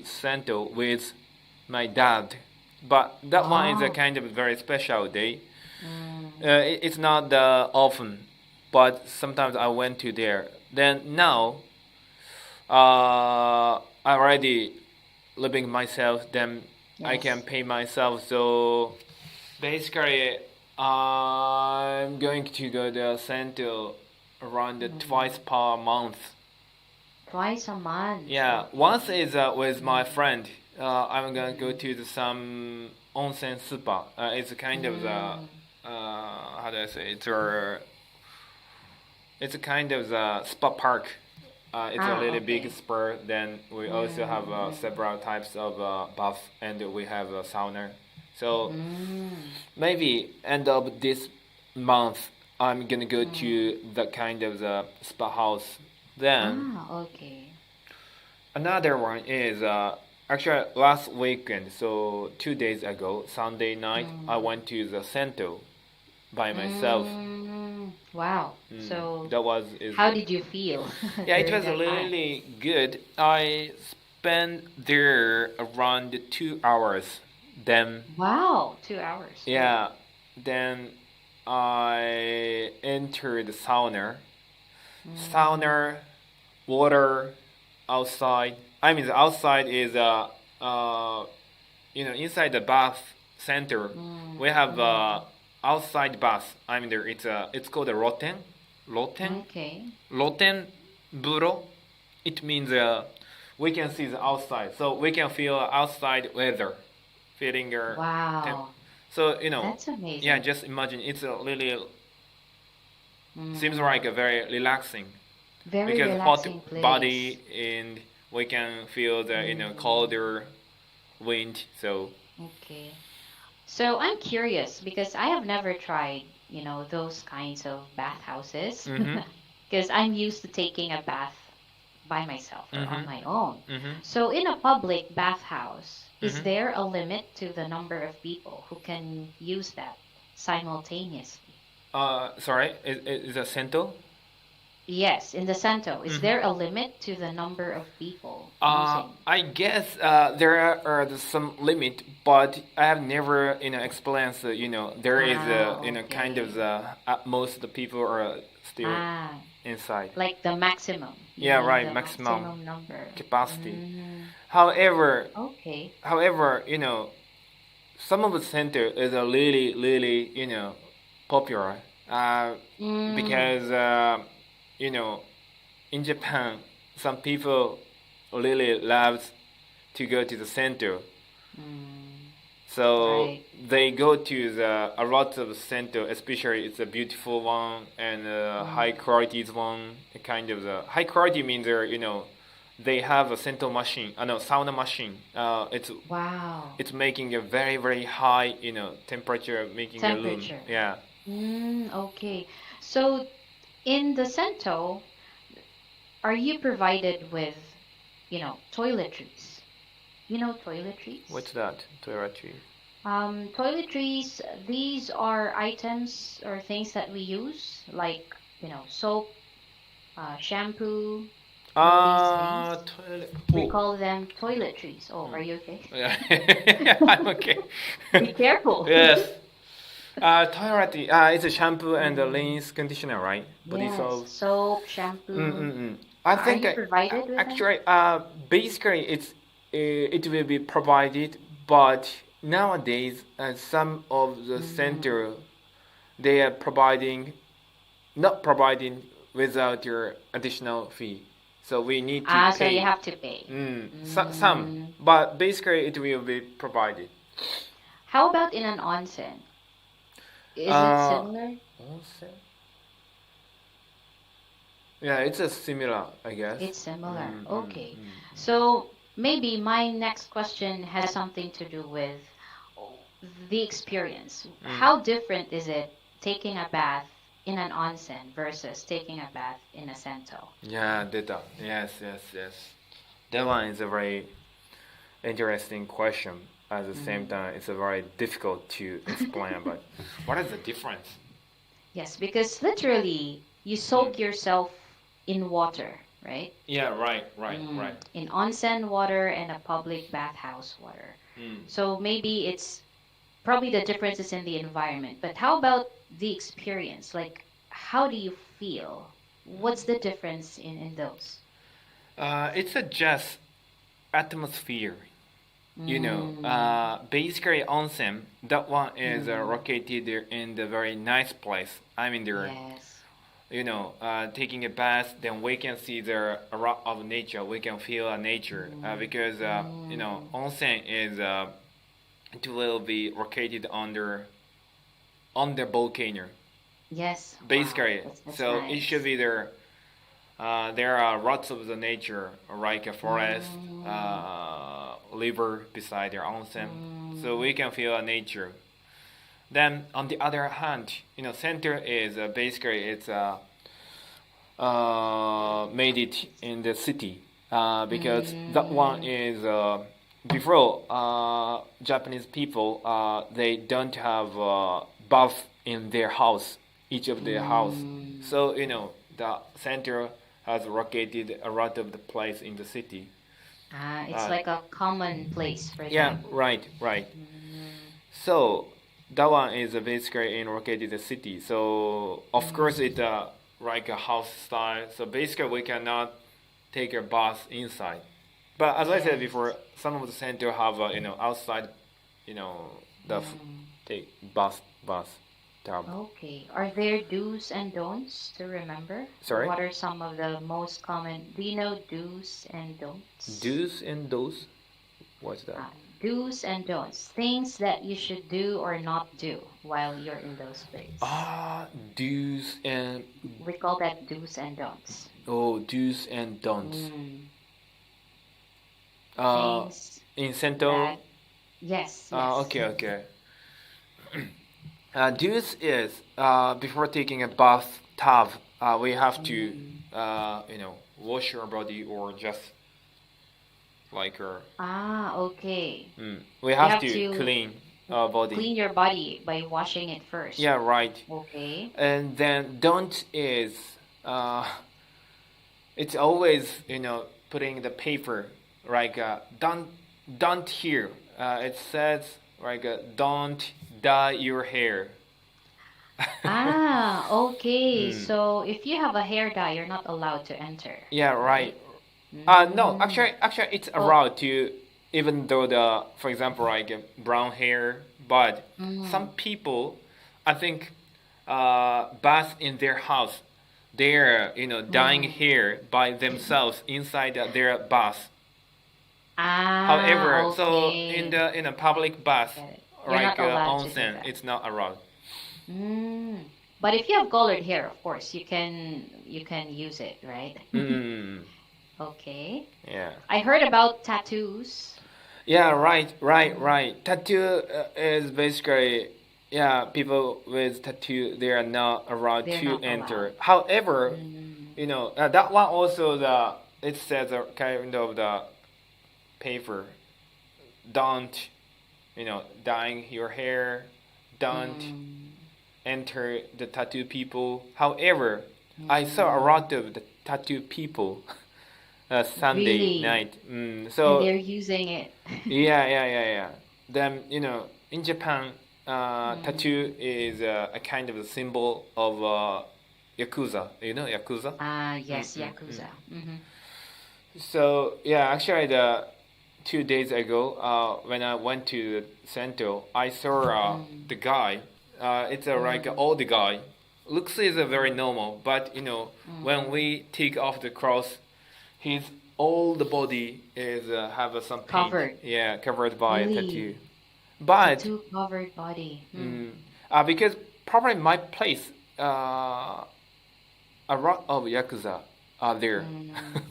Sento with my dad, but that one is a kind of very special day. It's not often, but sometimes I went to there. Then now, I already living myself. Then I Yes. can pay myself. So basically, I'm going to go to Sento around twice per month. Twice a month. Yeah, once is with my friend. I'm gonna go to some onsen spa. It's a kind of the how do I say? It's a kind of the spa park. It's a really big spa. Then we also have several types of bath, and we have a sauna. So maybe end of this month, I'm gonna go to the kind of the spa house. Then Okay. another one is actually last weekend. So 2 days ago, Sunday night, I went to the Sento by myself. Wow. So That was how did you feel? yeah, it during was that time? really good. I spent there around 2 hours. Then Wow, 2 hours. yeah, then I entered the sauna. Sauna, water, outside. I mean, the outside is inside the bath center. We have outside bath. I mean, it's called a roten. Okay. Roten buro. It means we can see the outside, so we can feel outside weather, feeling Wow. So That's amazing. yeah, just imagine it's a really seems like a very relaxing Very because relaxing hot place. body and we can feel the colder wind. So Okay. So I'm curious because I have never tried, those kinds of bathhouses. Because I'm used to taking a bath by myself or on my own. So in a public bathhouse, is there a limit to the number of people who can use that simultaneously? sorry, is a sento? Yes, in the Sento. Is there a limit to the number of people using? I guess there are some limit, but I have never experienced. There is kind of the at most the people are still inside. Like the maximum. Yeah, right, The maximum number. capacity. Mm, However, okay. some of the center is a really popular because in Japan some people really loves to go to the center, so Right. they go to a lot of center, especially it's a beautiful one and high quality one. Kind of the high quality means they have a center machine, no sauna machine. Wow. It's making a very high temperature, making a room. Temperature. Yeah. Okay. So in the Sento, are you provided with, toiletries? You know toiletries? What's that? Toiletry. Toiletries, these are items or things that we use, like, soap, shampoo, all these things. Toilet. We call them toiletries. Oh, are you okay? Yeah, I'm okay. Be careful. Yes. Toiletry. It's a shampoo and a rinse conditioner, right? Body Yes, soap. soap, shampoo. I Are think you provided with actually, basically, it will be provided, but nowadays, some of the center they are not providing without your additional fee. So we need to So pay. you have to pay. Some, but basically it will be provided. How about in an onsen? Is it similar? Onsen? Yeah, it's a similar, I guess. It's similar. Okay. So maybe my next question has something to do with the experience. How different is it taking a bath in an onsen versus taking a bath in a sento? Yeah, data. Yes. That one is a very interesting question. At the same time, it's a very difficult to explain. But what is the difference? Yes, because literally you soak yourself in water, right? Yeah, right. In onsen water and a public bathhouse water. So maybe it's probably the difference is in the environment. But how about the experience? Like, how do you feel? What's the difference in those? It's a just atmosphere. Basically onsen, that one is located in the very nice place. I mean, there, Yes. taking a bath, then we can see a lot of nature. We can feel nature because onsen is it will be located on the volcano. Yes. Basically, Wow, that's so nice. it should be there. There are lots of the nature, like a forest, river beside their onsen, so we can feel nature. Then on the other hand, center is basically it's made it in the city because that one is before Japanese people they don't have bath in their house, each of their house. So the center has located a lot of the place in the city. It's like a common place for Yeah, them. right. So that one is basically in located in the city. So of course it's like a house style. So basically we cannot take a bath inside. But as I said before, some of the center have outside, take bath tub. Okay. Are there do's and don'ts to remember? Sorry? What are some of the most common? Do you know do's and don'ts? Do's and don'ts. What's that? Do's and don'ts. Things that you should do or not do while you're in those places. Do's and We call that do's and don'ts. do's and don'ts. Things In Sento. that... Yes. Okay. Do's is before taking a bathtub, we have to wash your body or just like Okay. we have have to to clean our body. Clean your body by washing it first. Yeah, right. Okay. And then don't is it's always putting the paper like don't here. It says like don't dye your hair. Okay. So if you have a hair dye, you're not allowed to enter. Yeah, right. No, actually, it's allowed to, even though for example, like brown hair. But some people, I think, bath in their house, they're dyeing hair by themselves inside their bath. However, okay. so in a public bath, You're like not allowed to do onsen, that. it's not allowed. But if you have colored hair, of course, you can use it, right? Okay. Yeah. I heard about tattoos. Yeah, right. Tattoo is basically, people with tattoo, they are not allowed They're to not enter. allowed. However, that one also it says kind of the paper, don't, dyeing your hair, don't enter the tattoo people. However, I saw a lot of the tattoo people Sunday Really? night. So And they're using it. yeah. Then in Japan, tattoo is a kind of a symbol of yakuza. Yakuza. Yes, Yakuza. So actually, 2 days ago, when I went to Sento, I saw the guy. It's like an old guy. Looks is very normal, but when we take off the clothes, his old body is have some paint. Covered. Yeah, covered by a Really? tattoo. But Tattoo covered body. because probably my place, a lot of yakuza are there.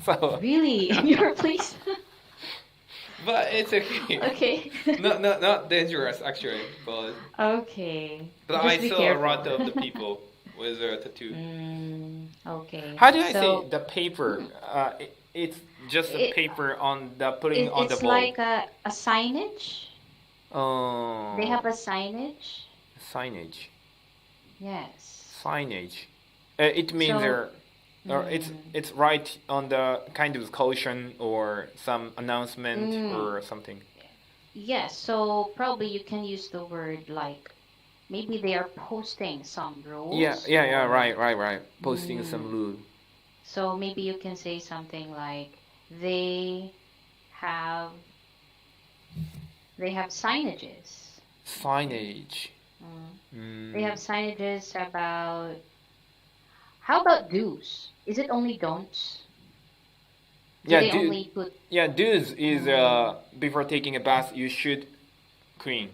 So, Really? In your place? but it's okay. Okay. Not dangerous actually, but Okay. but Just I be saw careful. a lot of the people with a tattoo. Okay. How do I So, say the paper? It's just a It- paper on the putting on the it's bowl. like a signage. Oh, They have a signage. signage. Yes. Signage. It means So- or it's right on the kind of caution or some announcement or something. Yes. So probably you can use the word like maybe they are posting some rules. Yeah. Right. Posting some rule. So maybe you can say something like they have signages. Signage. They have signages about. How about do's? Is it only don'ts? Do they only put Do's is before taking a bath, you should clean.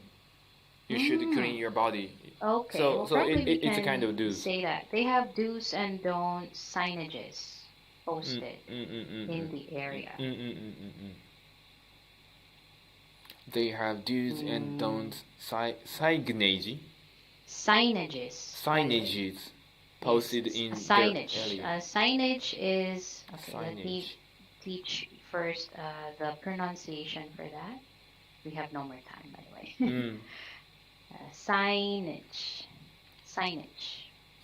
You should clean your body. okay? So well, so probably we it's a can kind of do's. say that they have do's and don'ts signages posted in the area. They have do's and don'ts signage Signages. posted in Signage. their area. Signage is okay. Let me Signage. teach first the pronunciation for that. We have no more time, by the way. Signage. Signage.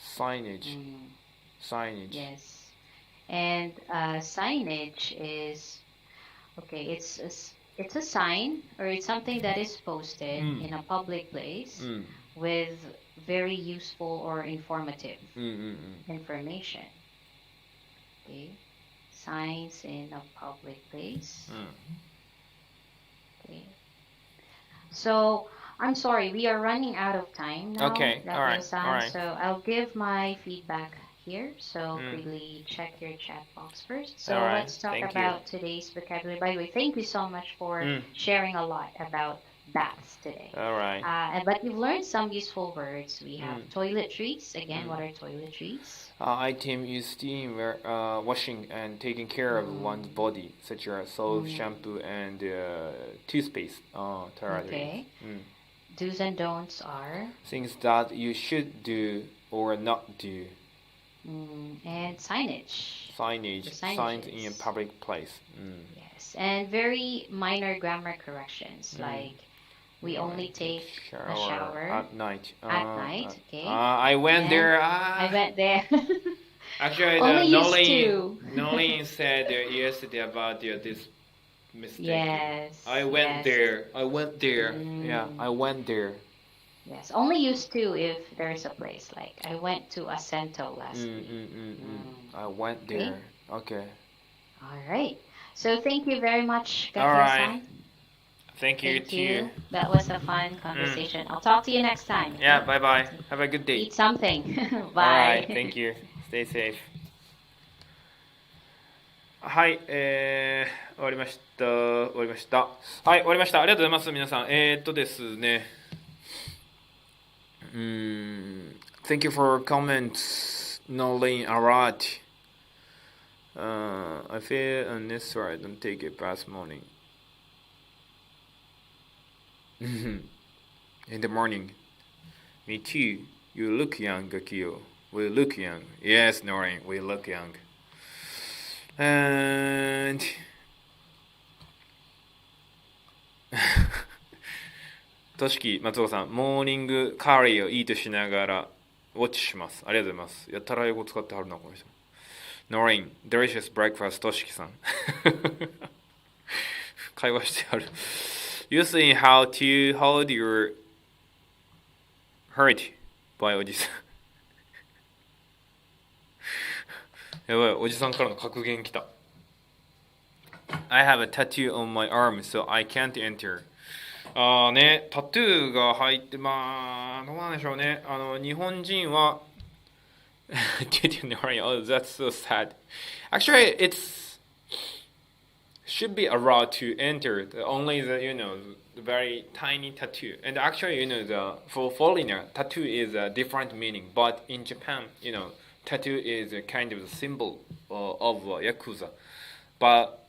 Signage. Yes. And signage is okay. It's a sign or it's something that is posted in a public place with very useful or informative information. Okay. Signs in a public place. Okay. So I'm sorry, we are running out of time now. Okay, all right. So I'll give my feedback here. So quickly check your chat box first. So All right, let's talk thank you. about today's vocabulary. By the way, thank you so much for sharing a lot about baths today. All right. But you've learned some useful words. We have toiletries. Again, what are toiletries? Item used steam washing and taking care of one's body, such as soap, shampoo, and toothpaste. Toiletries. Okay. Do's and don'ts are Things that you should do or not do. and signage. Signage. The Signs in a signages. public place. Yes, and very minor grammar corrections like we only take a shower at night. at night. Okay. I went And there. I went there. Actually, Only the used Nolly, to. Noreen said yesterday about this mistake. Yes. I went there. I went there. Mm. Yeah, I went there. Yes, only use to if there's a place. Like I went to Asento last week. I went there. Okay. All right. So thank you very much, All right. Gakio-san. Thank you too. That was a fun conversation. I'll talk to you next time. Yeah, bye bye. Have a good day. Eat something. Bye. Bye. Thank you. Stay safe. はい、終わりました。終わりました。はい、終わりました。ありがとうございます、皆さん。ですね。Thank you for comments, Nolene Arat. I feel unnecessary. Don't take it past morning. In the morning. Me too. You look young, Gakio. We look young. Yes, Noreen, we look young. Andとしき松岡さん、モーニングカリーをイートしながらウォッチします。ありがとうございます。やたら英語使ってはるな、この人。Noreen, delicious breakfast, としきさん。会話してある。Using how to hold your heart by おじさん。やばい、おじさんからの格言来た。I have a tattoo on my arm, so I can't enter. あーね、タトゥーが入って、まあ、どうなんでしょうね。日本人は、Did you know? Oh, that's so sad. Actually, it's should be allowed to enter only the very tiny tattoo. And actually, for foreigner, tattoo is a different meaning. But in Japan, tattoo is a kind of a symbol of Yakuza. But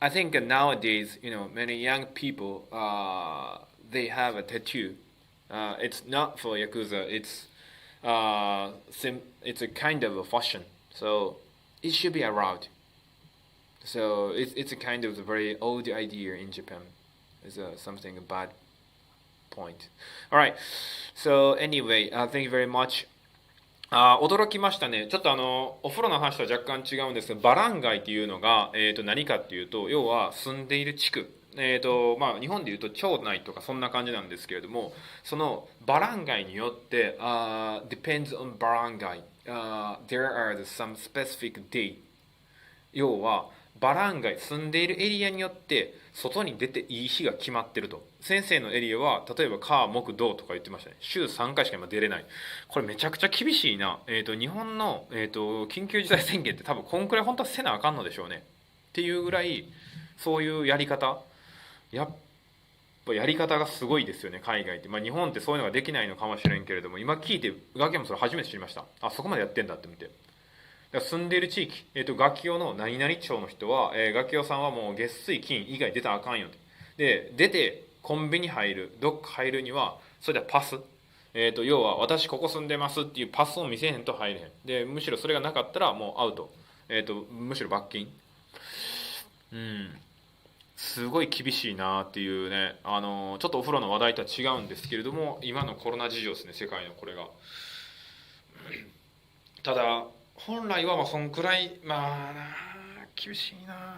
I think nowadays, many young people, they have a tattoo. It's not for Yakuza. It's a kind of a fashion. So it should be allowed. So it's a kind of a very old idea in Japan. It's something a bad point. All right. So anyway, thank you very much. 驚きましたね。ちょっとお風呂の話とは若干違うんですが、バラン街っていうのが、何かっていうと、要は住んでいる地区。日本でいうと町内とかそんな感じなんですけれども、そのバラン街によって、depends on バラン街。there are some specific day. 要は、バラン街、住んでいるエリアによって、外に出ていい日が決まってると。先生のエリアは、例えば火、木、土とか言ってましたね。週3回しか今出れない。これめちゃくちゃ厳しいな。日本の、緊急事態宣言って多分こんくらい本当はせなあかんのでしょうね。っていうぐらい、そういうやり方。やっぱやり方がすごいですよね、海外って。日本ってそういうのができないのかもしれんけれども、今聞いて、ガキもそれ初めて知りました。あ、そこまでやってんだって見て。住んでいる地域、ガキオの何々町の人は、ガキオさんはもう月水金以外出たらあかんよと。で、出てコンビニ入る、どっか入るには、それではパス。要は私ここ住んでますっていうパスを見せへんと入れへん。で、むしろそれがなかったらもうアウト。むしろ罰金。すごい厳しいなっていうね、ちょっとお風呂の話題とは違うんですけれども、今のコロナ事情ですね、世界のこれが。ただ、本来はそんくらい、厳しいな。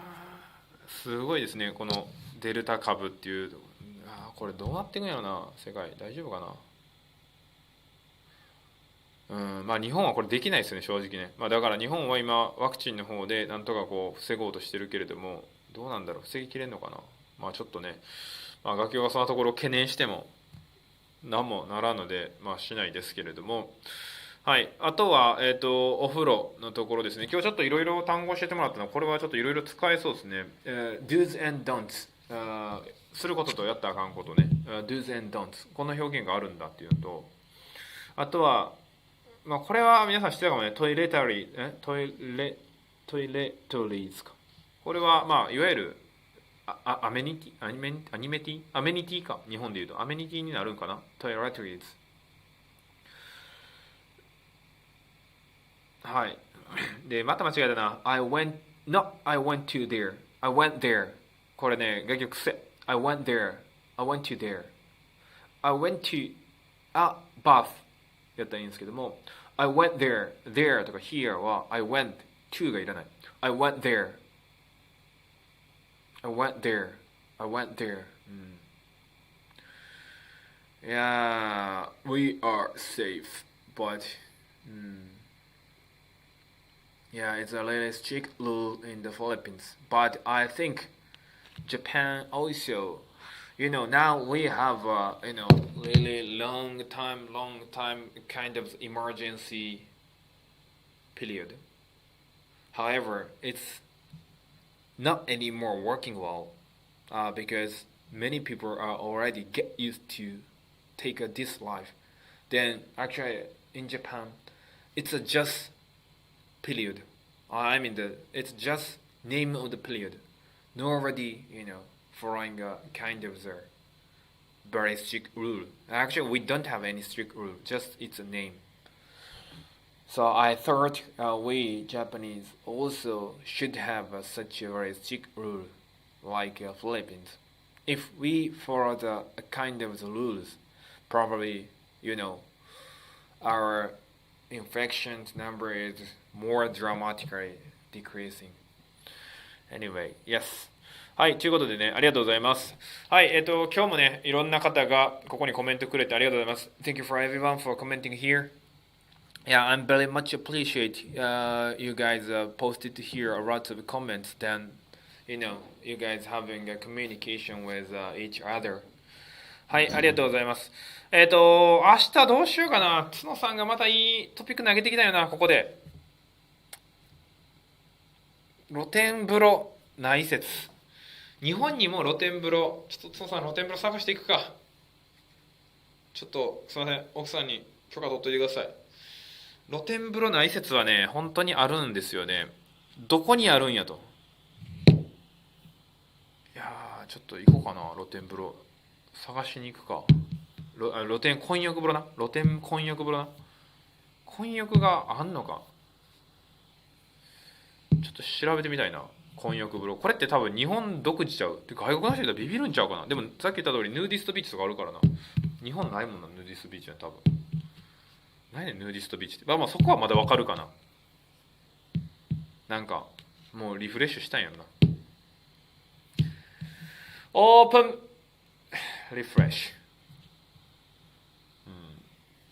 すごいですね、このデルタ株っていう。これどうなっていくんやろな、世界。大丈夫かな。日本はこれできないですよね、正直ね。だから日本は今、ワクチンの方でなんとか防ごうとしてるけれども、どうなんだろう、防ぎきれんのかな。ちょっとね、ガキオがそのところを懸念しても何もならんので、しないですけれども。はい。あとは、お風呂のところですね。今日ちょっといろいろ単語教えてもらったのは、これはちょっといろいろ使えそうですね。do's and don'ts。することとやったらあかんことね。do's and don'ts。こんな表現があるんだっていうのと、あとは、これは皆さん知ってたかもね、トイレトリーズか。これは、いわゆる、アメニティか。日本で言うと、アメニティになるんかな。トイレトリーズ。はい。で、また間違えたな。I went to there. I went there. これね、外国癖。I went there. I went to there. I went to a bath. やったらいいんですけども、I went there. There とか here は I went to がいらない。I went there. I went there. I went there. Yeah, we are safe, but yeah, it's a really strict rule in the Philippines. But I think Japan also, now we have really long time kind of emergency period. However, it's not anymore working well because many people are already get used to take this life. Then actually in Japan, it's a just period. It's just name of the period. Nobody, following a kind of the very strict rule. Actually, we don't have any strict rule. Just it's a name. So I thought we Japanese also should have such a very strict rule like Philippines. If we follow the kind of the rules, probably our infection number is more dramatically decreasing. Anyway, yes. はい、ということでね、ありがとうございます。はい、今日もね、いろんな方がここにコメントくれてありがとうございます。Thank you for everyone for commenting here. Yeah, I'm very much appreciate you guys posted here a lot of comments. Then, you guys having a communication with each other. はい、ありがとうございます。明日どうしようかな。角さんがまたいいトピック投げてきたよな、ここで。露天風呂内説。日本にも露天風呂、ちょっと角さん露天風呂探していくか。ちょっとすいません、奥さんに許可取っといてください。露天風呂内説はね、本当にあるんですよね。どこにあるんやと。いやー、ちょっと行こうかな、露天風呂。探しに行くか。露天混浴風呂な。露天混浴風呂な。混浴があんのか。ちょっと調べてみたいな。混浴風呂。これって多分日本独自ちゃう。外国の人だったらビビるんちゃうかな。でもさっき言った通りヌーディストビーチとかあるからな。日本ないもんな、ヌーディストビーチは多分。何ねヌーディストビーチって。まあそこはまだわかるかな。なんかもうリフレッシュしたんやんな。オープンリフレッシュ。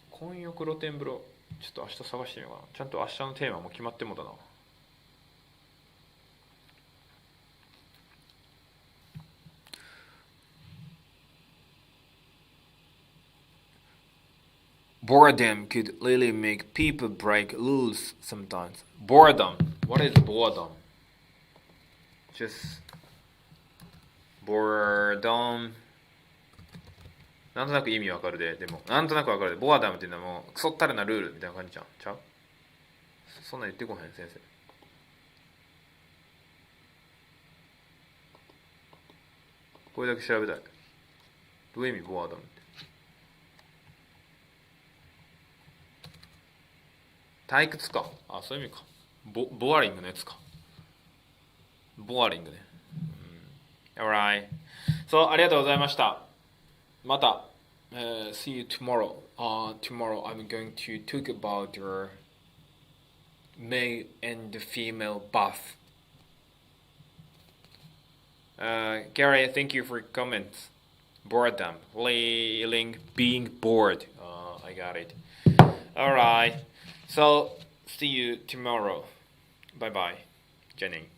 混浴露天風呂。ちょっと明日探してみようかな。ちゃんと明日のテーマも決まってもだな。Boredom could really make people break rules sometimes. Boredom. What is boredom? Just boredom. なんとなく意味わかるで、でもなんとなくわかるで。ボアダムっていうのはもうクソったれなルールみたいな感じちゃう？そんなん言ってこへん先生。これだけ調べたい。どういう意味ボアダムって？退屈か。あ、そういう意味か。ボアリングのやつか。ボアリングね。Alright. そう、ありがとうございました。また、see you tomorrow. Tomorrow I'm going to talk about your male and female bath. Gary, thank you for your comments. Boredom. Being bored. I got it. Alright. So, see you tomorrow. Bye bye. Jenny.